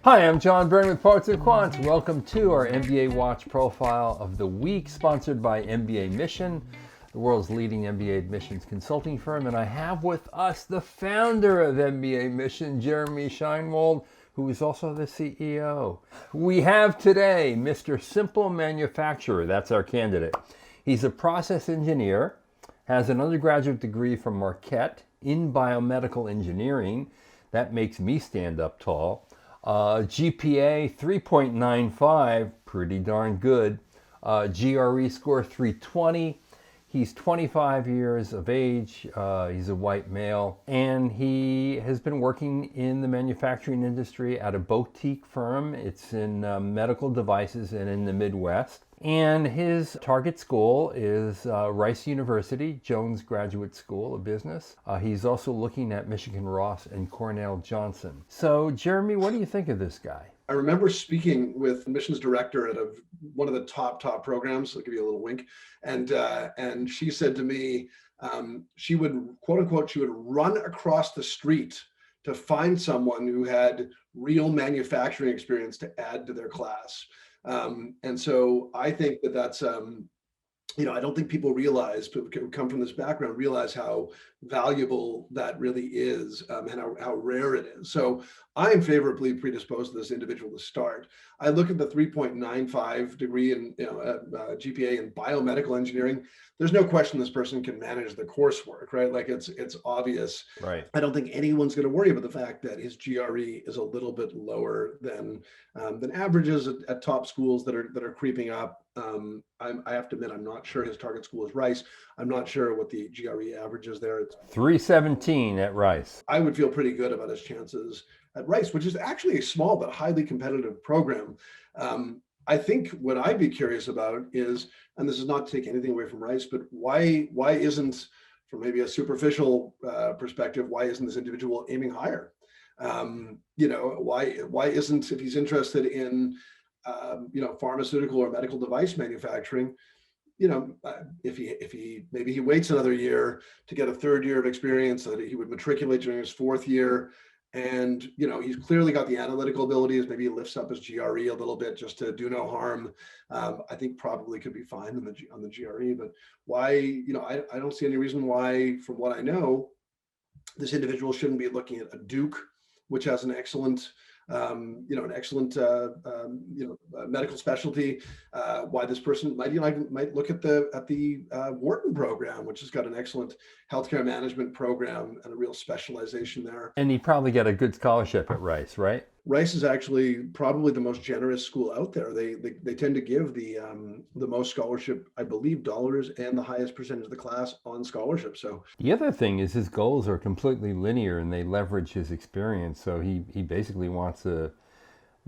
Hi, I'm John Byrne with Poets and Quants. Welcome to our MBA Watch profile of the week, sponsored by mbaMission, the world's leading MBA admissions consulting firm. And I have with us the founder of mbaMission, Jeremy Shinewald, who is also the CEO. We have today Mr. Simple Manufacturer. That's our candidate. He's a process engineer, has an undergraduate degree from Marquette in biomedical engineering. That makes me stand up tall. GPA 3.95, pretty darn good. GRE score 320. He's 25 years of age. He's a white male, and he has been working in the manufacturing industry at a boutique firm. It's in medical devices and in the Midwest. And his target school is Rice University, Jones Graduate School of Business. He's also looking at Michigan Ross and Cornell Johnson. So, Jeremy, what do you think of this guy? I remember speaking with admissions director at one of the top programs. I'll give you a little wink. And she said to me, she would, quote unquote, she would run across the street to find someone who had real manufacturing experience to add to their class. And so I think that's, I don't think people realize, who come from this background, realize how valuable that really is, and how rare it is. So I am favorably predisposed to this individual to start. I look at the 3.95 degree in GPA in biomedical engineering. There's no question this person can manage the coursework, right? Like it's obvious. Right. I don't think anyone's going to worry about the fact that his GRE is a little bit lower than averages at top schools that are creeping up. I have to admit, I'm not sure his target school is Rice. I'm not sure what the GRE average is there. It's 317 at Rice. I would feel pretty good about his chances at Rice, which is actually a small but highly competitive program. I think what I'd be curious about is, and this is not to take anything away from Rice, but why isn't, from maybe a superficial perspective, why isn't this individual aiming higher? Why isn't, if he's interested in pharmaceutical or medical device manufacturing, if he maybe he waits another year to get a third year of experience, that he would matriculate during his fourth year. And, he's clearly got the analytical abilities. Maybe he lifts up his GRE a little bit just to do no harm. I think probably could be fine on the GRE, but why, I don't see any reason why, from what I know, this individual shouldn't be looking at a Duke, which has an excellent medical specialty. Why this person might look at the Wharton program, which has got an excellent healthcare management program and a real specialization there. And he'd probably get a good scholarship at Rice, right? Rice is actually probably the most generous school out there. They tend to give the most scholarship, I believe, dollars, and the highest percentage of the class on scholarship. So the other thing is his goals are completely linear, and they leverage his experience. So he basically wants to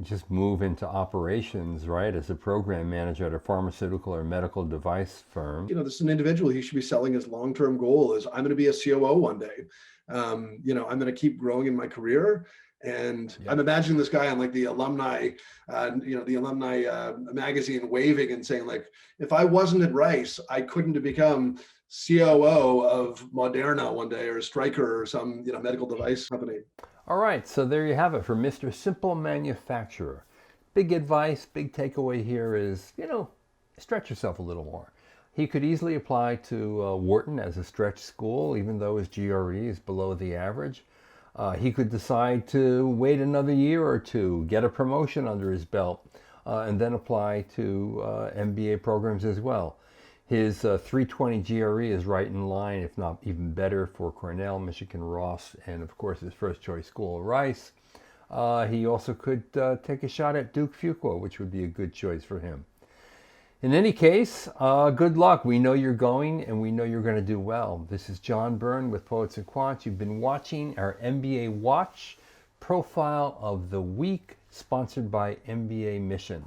just move into operations, right, as a program manager at a pharmaceutical or medical device firm. This is an individual. He should be selling his long-term goal is, I'm going to be a COO one day. I'm going to keep growing in my career. And I'm imagining this guy on like the alumni, magazine waving and saying, like, if I wasn't at Rice, I couldn't have become COO of Moderna one day, or Stryker, or some medical device company. All right, so there you have it for Mr. Simple Manufacturer. Big advice, big takeaway here is, stretch yourself a little more. He could easily apply to Wharton as a stretch school, even though his GRE is below the average. He could decide to wait another year or two, get a promotion under his belt, and then apply to MBA programs as well. His 320 GRE is right in line, if not even better, for Cornell, Michigan Ross, and of course his first choice school, Rice. He also could take a shot at Duke Fuqua, which would be a good choice for him. In any case, good luck. We know you're going, and we know you're going to do well. This is John Byrne with Poets and Quants. You've been watching our MBA Watch profile of the week, sponsored by mbaMission.